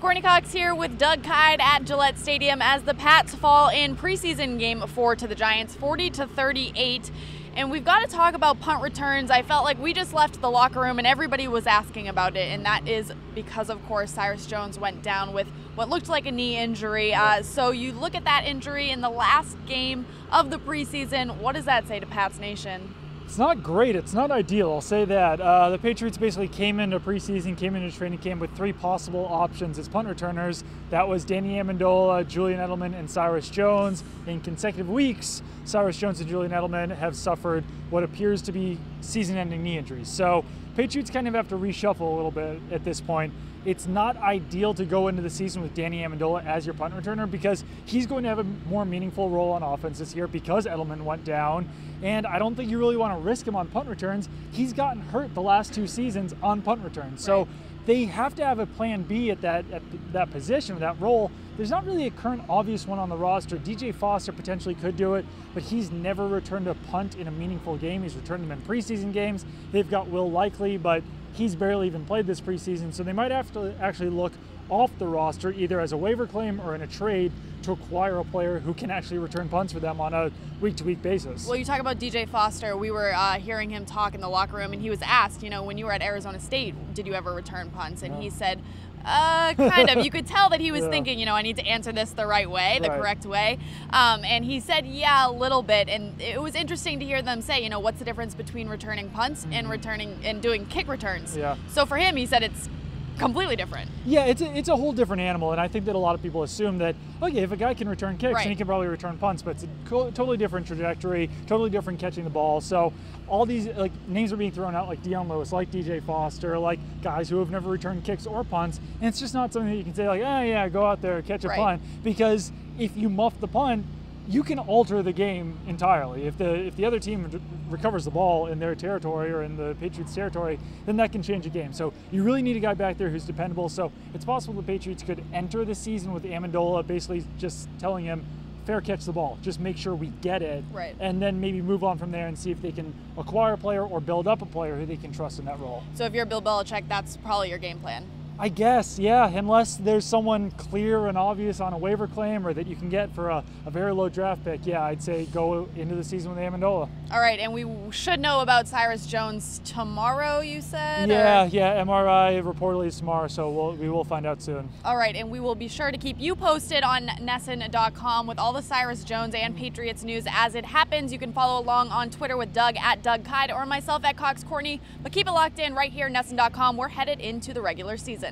Courtney Cox here with Doug Kyde at Gillette Stadium as the Pats fall in preseason game 4 to the Giants, 40-38. And we've got to talk about punt returns. I felt like we just left the locker room and everybody was asking about it, and that is because, of course, Cyrus Jones went down with what looked like a knee injury. So you look at that injury in the last game of the preseason. What does that say to Pats Nation? It's not great. It's not ideal. I'll say that. The Patriots basically came into training camp with 3 possible options as punt returners. That was Danny Amendola, Julian Edelman, and Cyrus Jones. In consecutive weeks, Cyrus Jones and Julian Edelman have suffered what appears to be season-ending knee injuries. So Patriots kind of have to reshuffle a little bit at this point. It's not ideal to go into the season with Danny Amendola as your punt returner because he's going to have a more meaningful role on offense this year because Edelman went down. And I don't think you really want to risk him on punt returns. He's gotten hurt the last 2 seasons on punt returns. So they have to have a plan B at that position, that role. There's not really a current obvious one on the roster. DJ Foster potentially could do it, but he's never returned a punt in a meaningful game. He's returned them in preseason games. They've got Will Likely, but he's barely even played this preseason, so they might have to actually look off the roster either as a waiver claim or in a trade to acquire a player who can actually return punts for them on a week-to-week basis. Well, you talk about DJ Foster. We were hearing him talk in the locker room, and he was asked, when you were at Arizona State, did you ever return punts? And he said, kind of. You could tell that he was thinking, I need to answer this the right way, the correct way. And he said, yeah, a little bit. And it was interesting to hear them say, what's the difference between returning punts and doing kick returns? Yeah. So for him, he said it's completely different. Yeah, it's a whole different animal, and I think that a lot of people assume that, okay, if a guy can return kicks, then he can probably return punts, but it's a totally different trajectory, totally different catching the ball. So all these names are being thrown out like Dion Lewis, like DJ Foster, like guys who have never returned kicks or punts, and it's just not something that you can say like, yeah, go out there, catch a punt, because if you muff the punt, you can alter the game entirely. If the other team recovers the ball in their territory or in the Patriots' territory, then that can change the game. So you really need a guy back there who's dependable. So it's possible the Patriots could enter the season with Amendola basically just telling him, fair catch the ball, just make sure we get it, and then maybe move on from there and see if they can acquire a player or build up a player who they can trust in that role. So if you're Bill Belichick, that's probably your game plan. I guess, yeah, unless there's someone clear and obvious on a waiver claim or that you can get for a very low draft pick, yeah, I'd say go into the season with Amendola. All right, and we should know about Cyrus Jones tomorrow, you said? Yeah, MRI reportedly is tomorrow, so we will find out soon. All right, and we will be sure to keep you posted on NESN.com with all the Cyrus Jones and Patriots news as it happens. You can follow along on Twitter with Doug at Doug Kyde or myself at Cox Courtney, but keep it locked in right here, NESN.com. We're headed into the regular season.